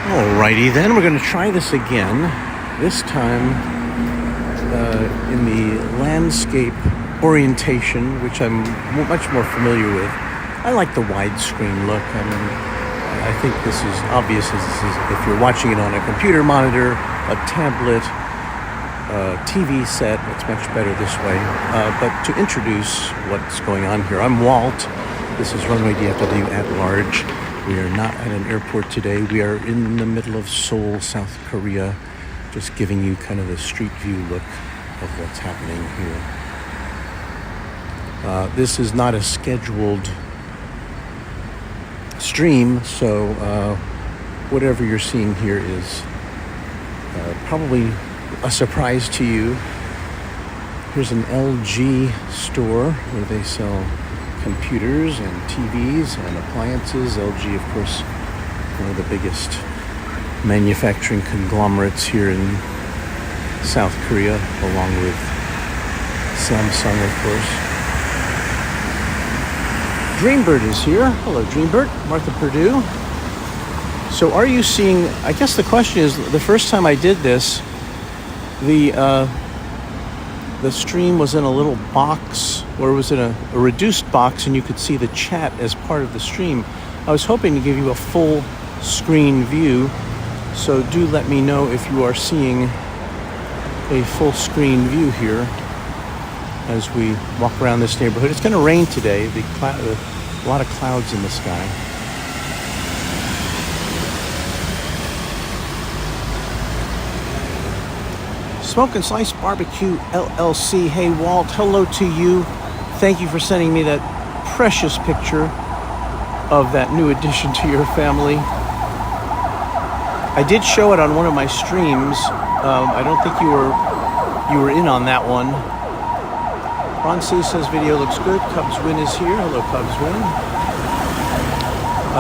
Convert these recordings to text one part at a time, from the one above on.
Alrighty then, we're going to try this again. This time in the landscape orientation, which I'm much more familiar with. I like the widescreen look. I mean, I think this is obvious if you're watching it on a computer monitor, a tablet, TV set, it's much better this way. But to introduce what's going on here, I'm Walt. This is Runway DFW at large. We are not at an airport today. We are in the middle of Seoul, South Korea, just giving you kind of a street view look of what's happening here. This is not a scheduled stream, so whatever you're seeing here is probably a surprise to you. Here's an LG store where they sell computers and TVs and appliances. LG, of course, one of the biggest manufacturing conglomerates here in South Korea, along with Samsung, of course. Dreambird is here. Hello, Dreambird. Martha Purdue. So are you seeing, I guess the question is, the first time I did this, the stream was in a little box, or it was in a reduced box, and you could see the chat as part of the stream. I was hoping to give you a full screen view, so do let me know if you are seeing a full screen view here as we walk around this neighborhood. It's going to rain today. A lot of clouds in the sky. Smoke and Slice Barbecue LLC. Hey Walt, hello to you. Thank you for sending me that precious picture of that new addition to your family. I did show it on one of my streams. I don't think you were in on that one. Ron C says video looks good. Cubs win is here. Hello, Cubs win.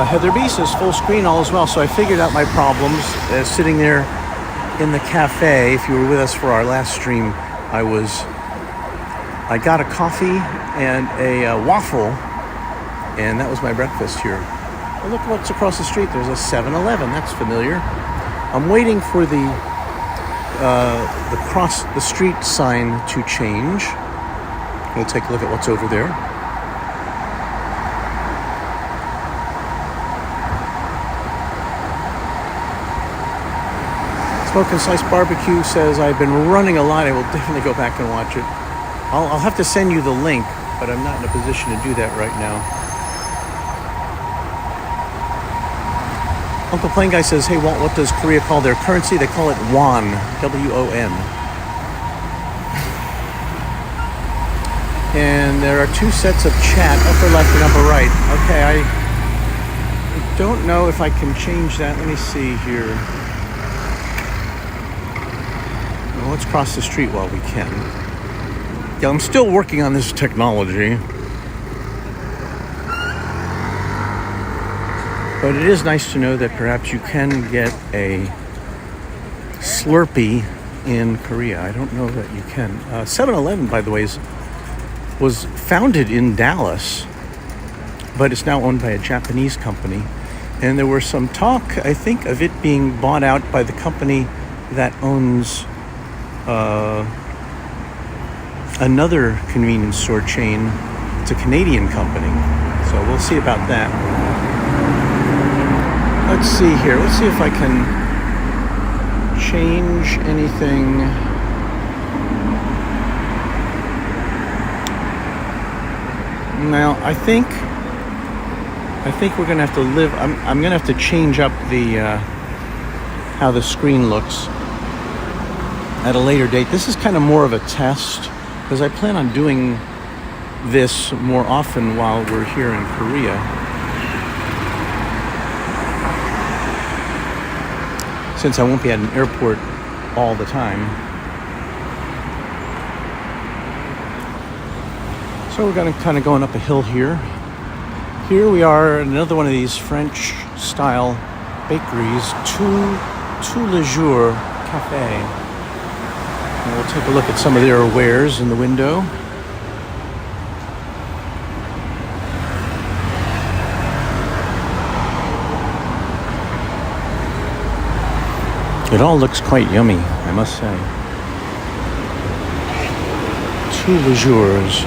Heather B says full screen all as well. So I figured out my problems sitting there in the cafe. If you were with us for our last stream, I got a coffee and a waffle, and that was my breakfast here. Oh, look what's across the street. There's a 7-Eleven. That's familiar. I'm waiting for the cross the street sign to change. We'll take a look at what's over there. Smoke and Slice Barbecue says, I've been running a lot. I will definitely go back and watch it. I'll have to send you the link, but I'm not in a position to do that right now. Uncle Plain Guy says, hey Walt, what does Korea call their currency? They call it won, W-O-N. And there are two sets of chat, upper left and upper right. Okay, I don't know if I can change that. Let me see here. Well, let's cross the street while we can. Yeah, I'm still working on this technology. But it is nice to know that perhaps you can get a Slurpee in Korea. I don't know that you can. 7-Eleven, by the way, was founded in Dallas, but it's now owned by a Japanese company. And there was some talk, I think, of it being bought out by the company that owns another convenience store chain. It's a Canadian company, so we'll see about that. Let's see here. Let's see if I can change anything. Now, I think we're gonna have to live. I'm gonna have to change up the how the screen looks at a later date. This is kind of more of a test because I plan on doing this more often while we're here in Korea. Since I won't be at an airport all the time. So we're kind of going up a hill here. Here we are, another one of these French-style bakeries, Tous les Jours Cafe. And we'll take a look at some of their wares in the window. It all looks quite yummy, I must say. Tous les jours.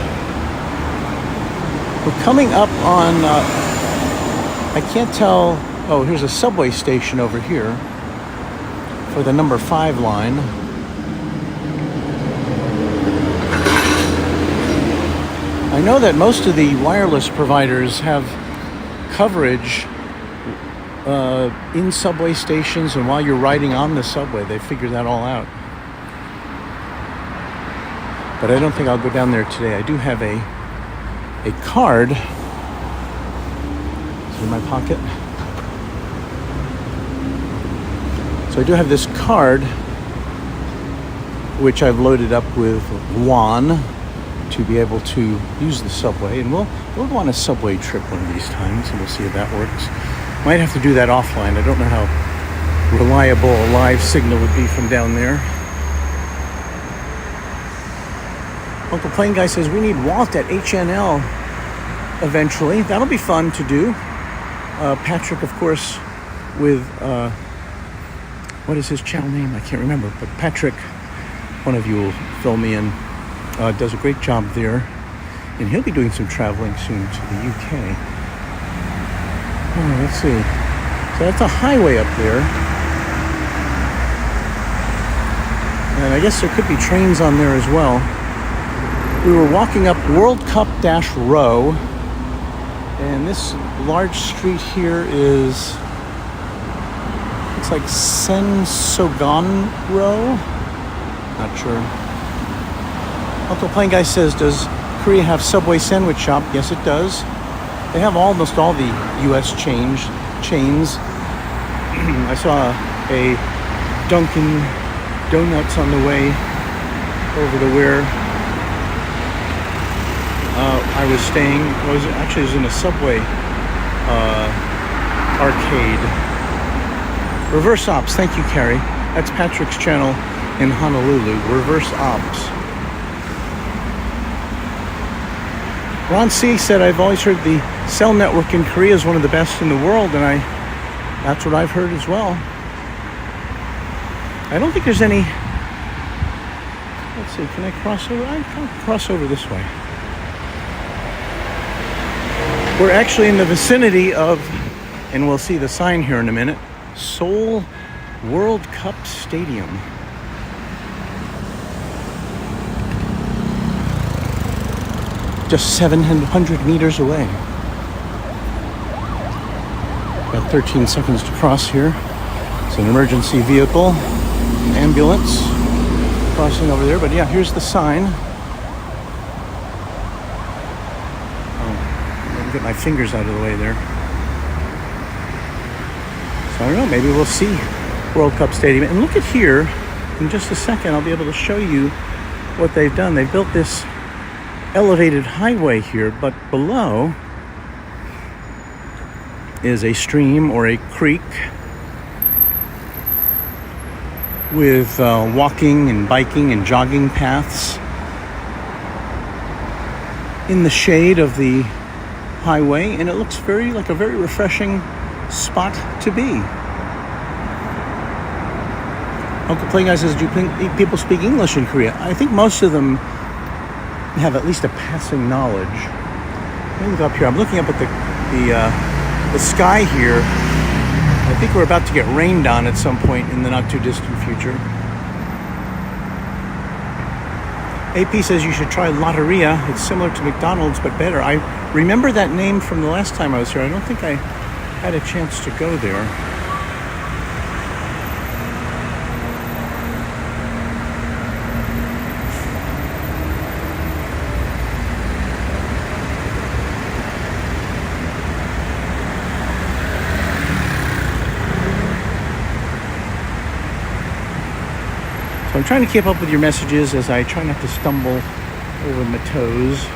We're coming up on, I can't tell, oh, here's a subway station over here for the number 5 line. I know that most of the wireless providers have coverage in subway stations, and while you're riding on the subway, they figure that all out. But I don't think I'll go down there today. I do have a card. It's in my pocket. So I do have this card, which I've loaded up with won to be able to use the subway. And we'll go on a subway trip one of these times, and we'll see if that works. Might have to do that offline. I don't know how reliable a live signal would be from down there. Uncle Plane Guy says we need Walt at HNL eventually. That'll be fun to do. Patrick, of course, with what is his channel name? I can't remember. But Patrick, one of you will fill me in, does a great job there. And he'll be doing some traveling soon to the UK. Oh, let's see. So that's a highway up there. And I guess there could be trains on there as well. We were walking up World Cup-Row, and this large street here is, looks like Sen-Sogan Row. Not sure. Uncle Plane Guy says, does Korea have Subway sandwich shop? Yes, it does. They have almost all the U.S. chains. I saw a Dunkin' Donuts on the way over to where I was staying. It was in a Subway arcade. Reverse Ops, thank you, Carrie. That's Patrick's channel in Honolulu. Reverse Ops. Ron C. said, I've always heard the cell network in Korea is one of the best in the world, and that's what I've heard as well. I don't think there's any. Let's see, can I cross over? I can cross over this way. We're actually in the vicinity of, and we'll see the sign here in a minute, Seoul World Cup Stadium. Just 700 meters away. Got 13 seconds to cross here. It's an emergency vehicle, an ambulance crossing over there. But yeah, here's the sign. Get my fingers out of the way there. So I don't know, maybe we'll see World Cup Stadium. And look at here, in just a second I'll be able to show you what they've done. They've built this elevated highway here, but below is a stream or a creek with walking and biking and jogging paths in the shade of the highway, and it looks like a very refreshing spot to be. Uncle Play Guy says, do people speak English in Korea? I think most of them have at least a passing knowledge. Let me look up here. I'm looking up at the sky here. I think we're about to get rained on at some point in the not too distant future. AP says you should try Lotteria. It's similar to McDonald's, but better. I remember that name from the last time I was here. I don't think I had a chance to go there. So I'm trying to keep up with your messages as I try not to stumble over my toes.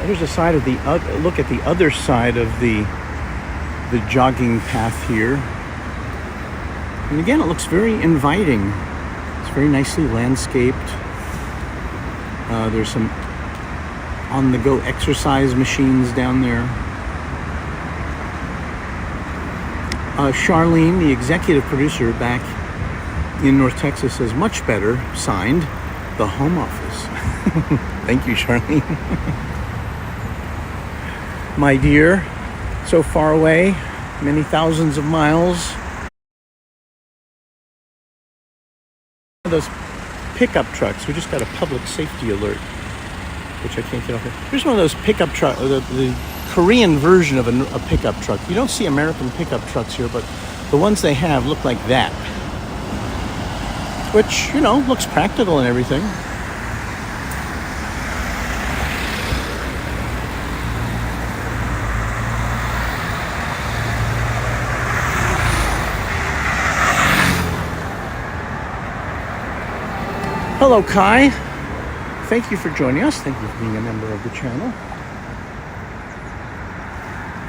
Here's a side of the look at the other side of the jogging path here. And again, it looks very inviting. It's very nicely landscaped. There's some on-the-go exercise machines down there. Charlene, the executive producer back in North Texas, says much better, signed, the home office. Thank you, Charlene. My dear, so far away, many thousands of miles. Those pickup trucks, we just got a public safety alert, which I can't get off here. Here's one of those pickup trucks, the Korean version of a pickup truck. You don't see American pickup trucks here, but the ones they have look like that. Which, you know, looks practical and everything. Hello, Kai. Thank you for joining us. Thank you for being a member of the channel.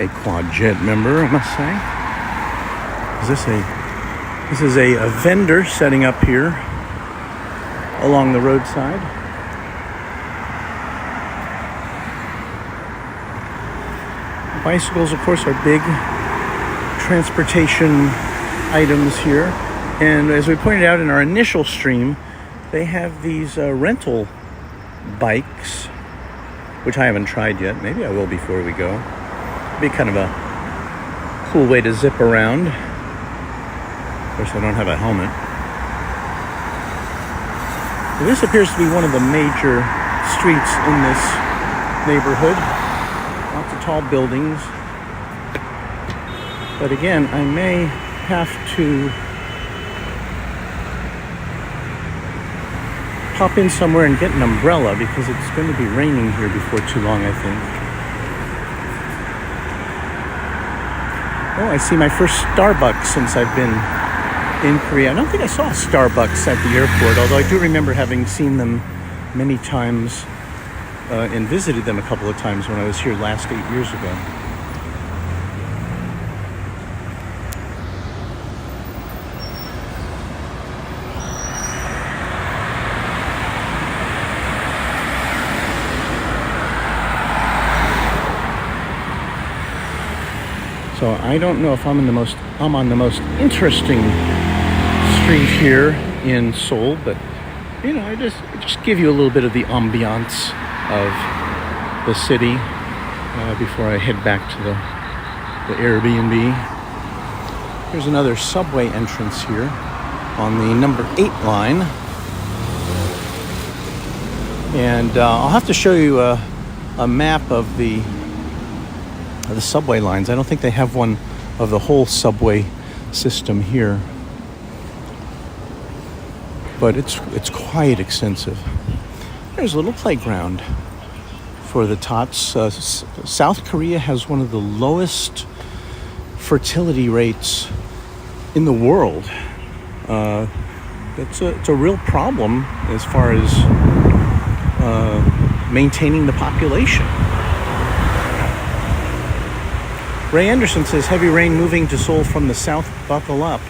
A Quadjet member, I must say. This is a vendor setting up here along the roadside. Bicycles, of course, are big transportation items here. And as we pointed out in our initial stream, they have these rental bikes, which I haven't tried yet. Maybe I will before we go. It'll be kind of a cool way to zip around. Of course, I don't have a helmet. So this appears to be one of the major streets in this neighborhood. Lots of tall buildings. But again, I may have to pop in somewhere and get an umbrella because it's going to be raining here before too long, I think. Oh, I see my first Starbucks since I've been in Korea. I don't think I saw a Starbucks at the airport, although I do remember having seen them many times and visited them a couple of times when I was here last 8 years ago. So I don't know if I'm on the most interesting street here in Seoul, but you know, I just give you a little bit of the ambiance of the city before I head back to the Airbnb. Here's another subway entrance here on the number 8 line, and I'll have to show you a map of the subway lines. I don't think they have one of the whole subway system here, but it's quite extensive. There's a little playground for the tots. South Korea has one of the lowest fertility rates in the world. It's a real problem as far as maintaining the population. Ray Anderson says, heavy rain moving to Seoul from the south, buckle up.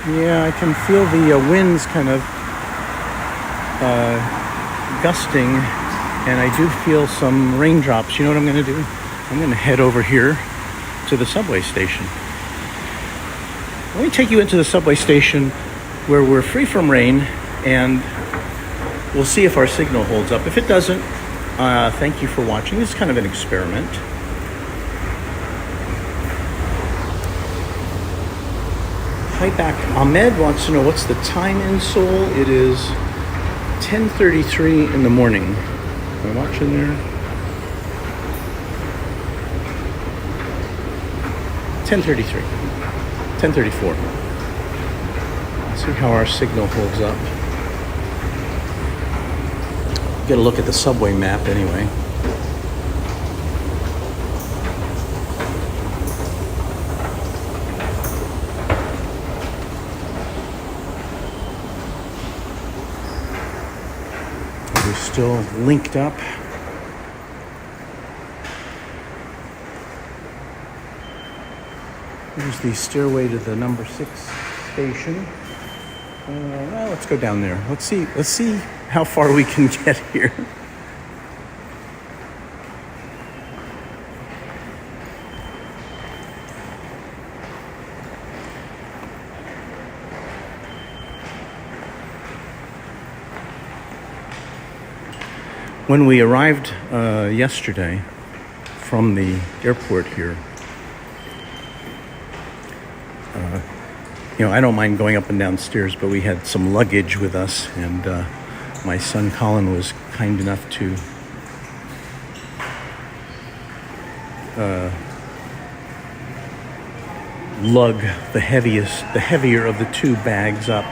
Yeah, I can feel the winds kind of gusting, and I do feel some raindrops. You know what I'm going to do? I'm going to head over here to the subway station. Let me take you into the subway station where we're free from rain, and we'll see if our signal holds up. If it doesn't, thank you for watching. This is kind of an experiment. Hi back. Ahmed wants to know what's the time in Seoul. It is 10:33 in the morning. Am I watching there? 10:33. 10:34. Let's see how our signal holds up. Get a look at the subway map anyway. We're still linked up. Here's the stairway to the number 6 station. Well, let's go down there. Let's see how far we can get here. When we arrived yesterday from the airport here, I don't mind going up and down stairs, but we had some luggage with us, and my son Colin was kind enough to lug the heavier of the two bags up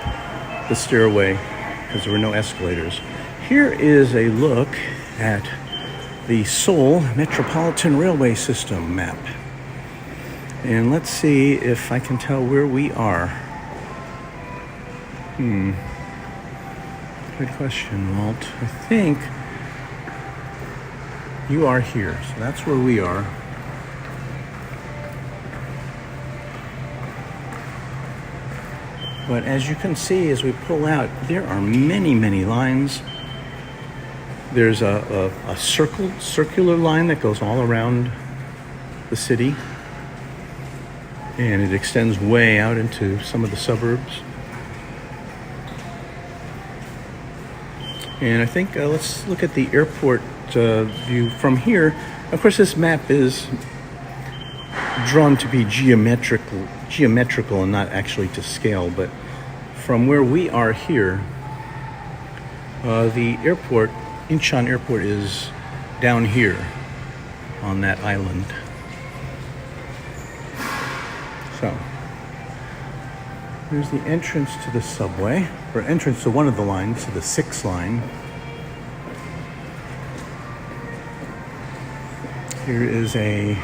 the stairway because there were no escalators. Here is a look at the Seoul Metropolitan Railway System map. And let's see if I can tell where we are. Good question, Walt. I think you are here, so that's where we are. But as you can see, as we pull out, there are many, many lines. There's a circular line that goes all around the city, and it extends way out into some of the suburbs. And I think let's look at the airport view from here. Of course, this map is drawn to be geometrical and not actually to scale, but from where we are here, the airport, Incheon Airport, is down here on that island. So here's the entrance to the subway, or entrance to one of the lines, to the 6th line. Here is a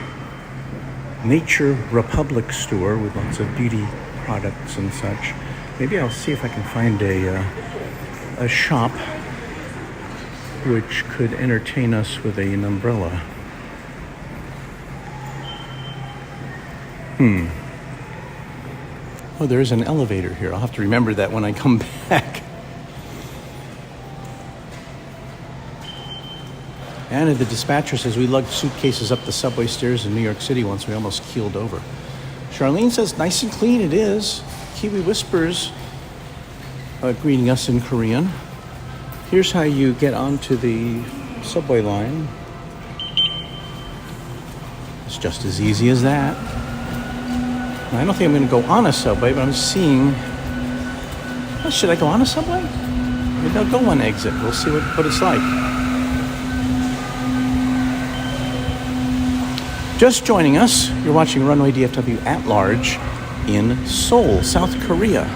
Nature Republic store with lots of beauty products and such. Maybe I'll see if I can find a shop which could entertain us with an umbrella. Oh, there is an elevator here. I'll have to remember that when I come back. And the dispatcher says we lugged suitcases up the subway stairs in New York City once. We almost keeled over. Charlene says, nice and clean it is. Kiwi Whispers greeting us in Korean. Here's how you get onto the subway line. It's just as easy as that. Now, I don't think I'm going to go on a subway, but I'm seeing... Oh, should I go on a subway? Maybe I'll go one exit. We'll see what it's like. Just joining us, you're watching Runway DFW at large in Seoul, South Korea.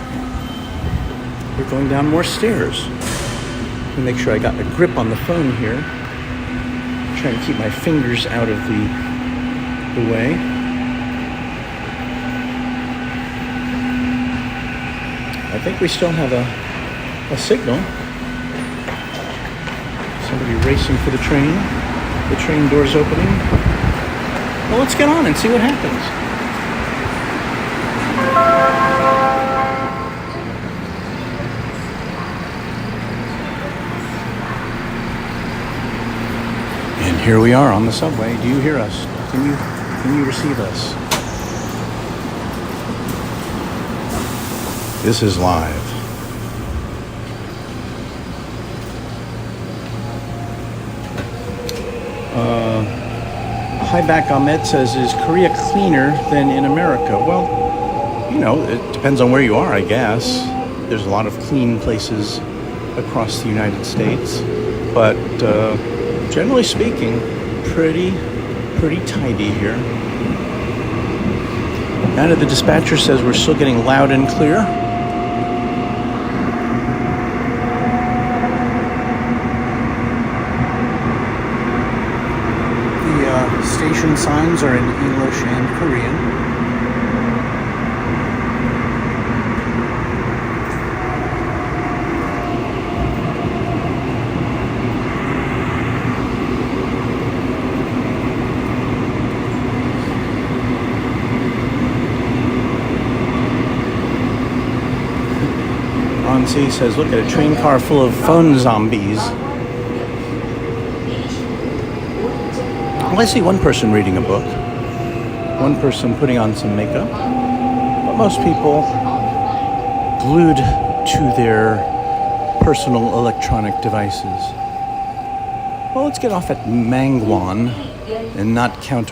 We're going down more stairs. Let me make sure I got a grip on the phone here. I'm trying to keep my fingers out of the way. I think we still have a signal. Somebody racing for the train. The train door's opening. Well, let's get on and see what happens. And here we are on the subway. Do you hear us? Can you receive us? This is live. Highback Ahmed says, is Korea cleaner than in America? Well, it depends on where you are, I guess. There's a lot of clean places across the United States. But generally speaking, pretty tidy here. And the dispatcher says we're still getting loud and clear. Station signs are in English and Korean. Nancy says, look at a train car full of phone zombies. Well, I see one person reading a book, one person putting on some makeup, but most people glued to their personal electronic devices. Well, let's get off at Mangwon and not count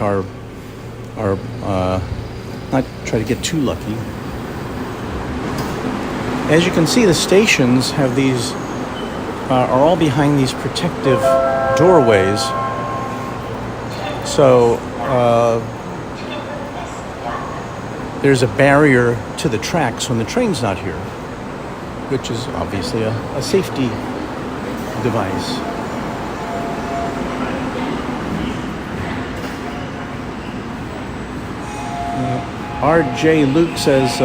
not try to get too lucky. As you can see, the stations have these, are all behind these protective doorways. So there's a barrier to the tracks when the train's not here, which is obviously a safety device. R.J. Luke says,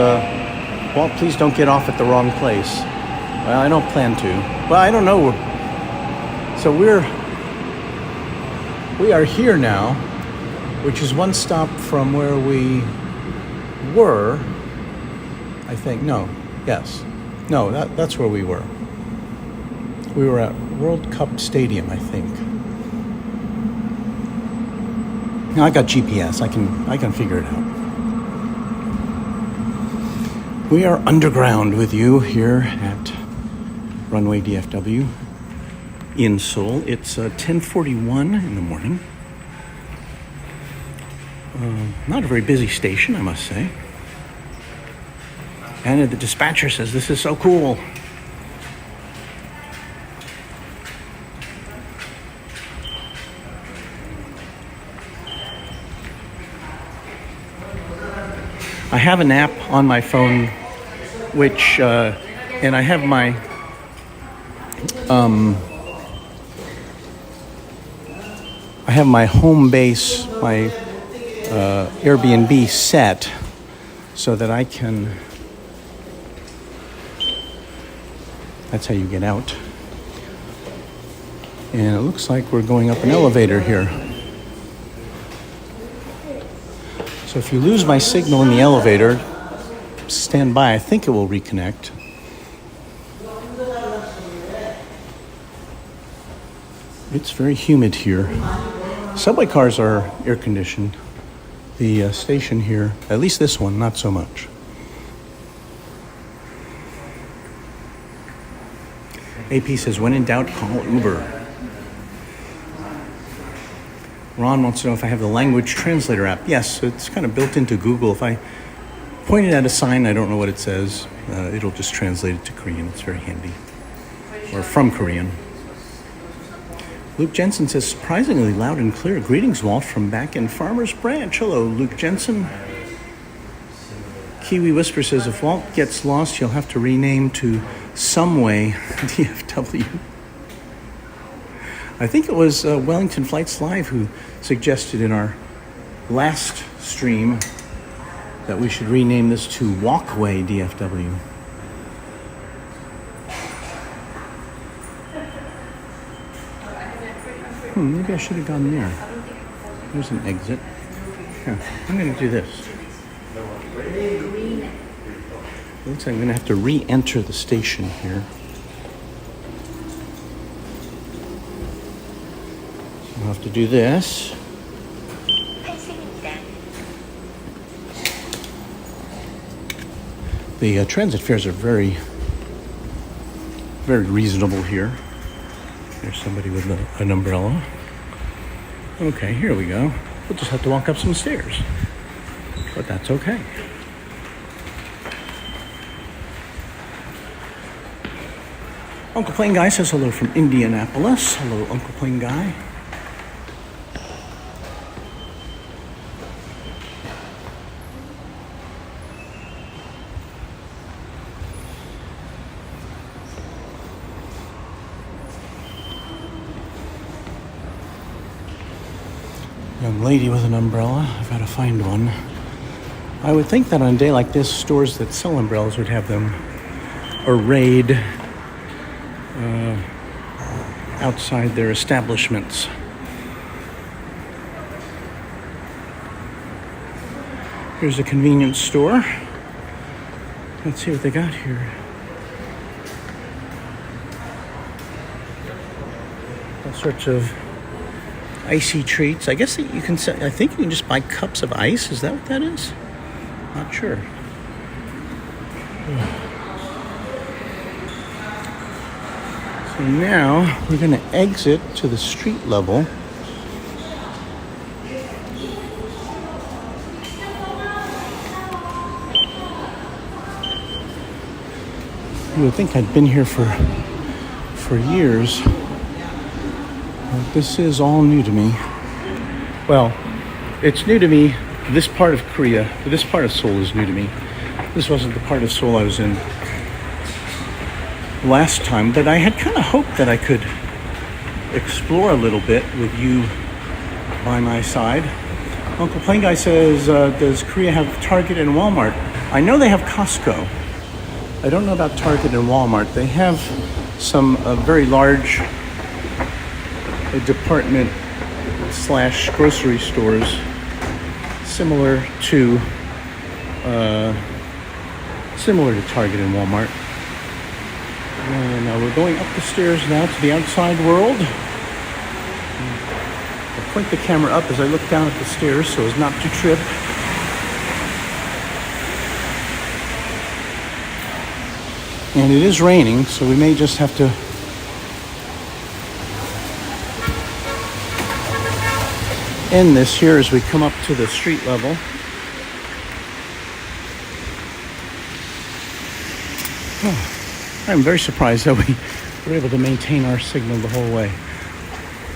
Walt, please don't get off at the wrong place. Well, I don't plan to. Well, I don't know. So we are here now, which is one stop from where we were, I think. No, yes. No, that's where we were. We were at World Cup Stadium, I think. Now, I got GPS. I can figure it out. We are underground with you here at Runway DFW in Seoul. It's 10:41 in the morning. Not a very busy station, I must say. And the dispatcher says, this is so cool. I have an app on my phone which, and I have my, home base, my Airbnb set so that I can, that's how you get out. And it looks like we're going up an elevator here. So if you lose my signal in the elevator, stand by. I think it will reconnect. It's very humid here. Subway cars are air conditioned. The station here, at least this one, not so much. AP says, when in doubt, call Uber. Ron wants to know if I have the language translator app. Yes, it's kind of built into Google. If I point it at a sign, I don't know what it says. It'll just translate it to Korean. It's very handy. Or from Korean. Luke Jensen says, surprisingly loud and clear. Greetings, Walt, from back in Farmers Branch. Hello, Luke Jensen. Kiwi Whisper says, if Walt gets lost, you'll have to rename to Someway DFW. I think it was Wellington Flights Live who suggested in our last stream that we should rename this to Walkway DFW. Maybe I should have gone there. There's an exit. Here, I'm going to do this. Looks like I'm going to have to re-enter the station here. I'll have to do this. The transit fares are very, very reasonable here. There's somebody with an umbrella. Okay, here we go. We'll just have to walk up some stairs. But that's okay. Uncle Plain Guy says hello from Indianapolis. Hello, Uncle Plain Guy. Young lady with an umbrella. I've got to find one. I would think that on a day like this, stores that sell umbrellas would have them arrayed outside their establishments. Here's a convenience store. Let's see what they got here. All sorts of icy treats. I guess that you can. I think you can just buy cups of ice. Is that what that is? Not sure. So now we're going to exit to the street level. You would think I'd been here for years. But this is all new to me. Well, it's new to me. This part of Korea, this part of Seoul is new to me. This wasn't the part of Seoul I was in last time, but I had kind of hoped that I could explore a little bit with you by my side. Uncle Plain Guy says, does Korea have Target and Walmart? I know they have Costco. I don't know about Target and Walmart. They have some very large department / grocery stores similar to Target and Walmart. And we're going up the stairs now to the outside world. I'll point the camera up as I look down at the stairs so as not to trip. And it is raining, so we may just have to end this here as we come up to the street level. Oh, I'm very surprised that we were able to maintain our signal the whole way.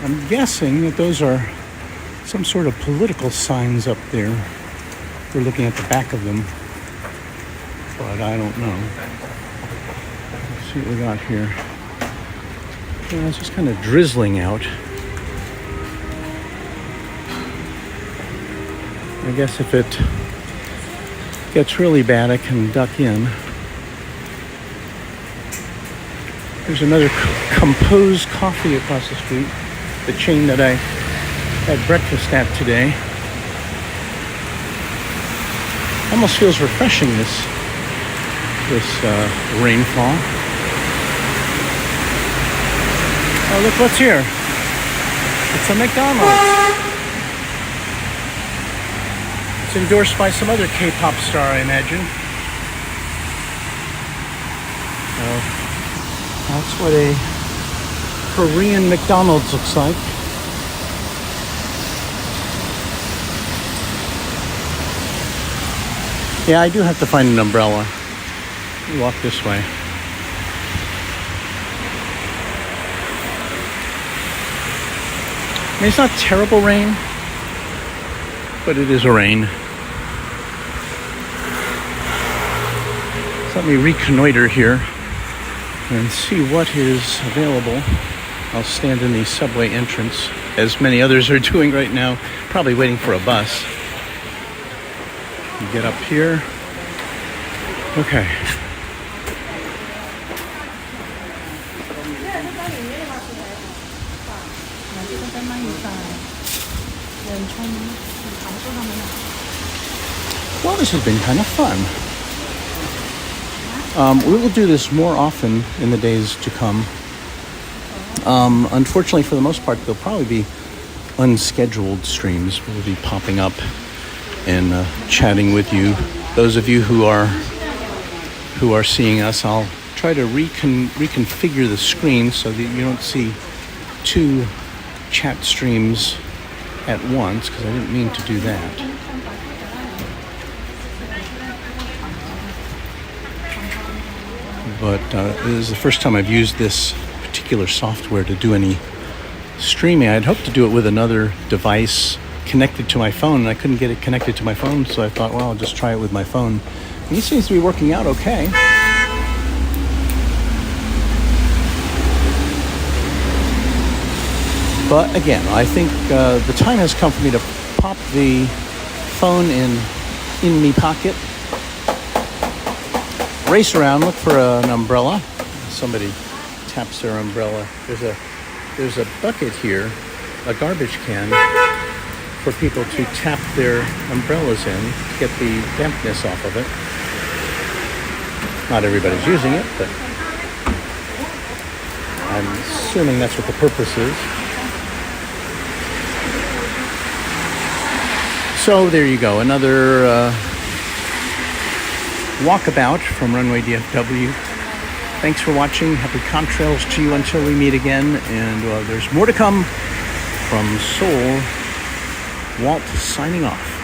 I'm guessing that those are some sort of political signs up there. We're looking at the back of them, but I don't know. Let's see what we got here. Yeah, it's just kind of drizzling out. I guess if it gets really bad, I can duck in. There's another Compose Coffee across the street, the chain that I had breakfast at today. Almost feels refreshing, this rainfall. Oh, look what's here. It's a McDonald's. It's endorsed by some other K-pop star, I imagine. So that's what a Korean McDonald's looks like. Yeah, I do have to find an umbrella. Let me walk this way. I mean, it's not terrible rain, but it is a rain. So let me reconnoiter here and see what is available. I'll stand in the subway entrance, as many others are doing right now, probably waiting for a bus. Get up here. Okay. Well, this has been kind of fun. We will do this more often in the days to come. Unfortunately, for the most part, there'll probably be unscheduled streams. We'll be popping up and chatting with you. Those of you who are seeing us, I'll try to reconfigure the screen so that you don't see two chat streams at once, because I didn't mean to do that. But this is the first time I've used this particular software to do any streaming. I'd hoped to do it with another device connected to my phone, and I couldn't get it connected to my phone, so I thought, well, I'll just try it with my phone. And it seems to be working out okay. But again, I think the time has come for me to pop the phone in me pocket, race around, look for an umbrella. Somebody taps their umbrella. There's a bucket here, a garbage can, for people to tap their umbrellas in to get the dampness off of it. Not everybody's using it, but I'm assuming that's what the purpose is. So there you go, another walkabout from Runway DFW. Thanks for watching. Happy contrails to you until we meet again. And there's more to come from Seoul. Walt signing off.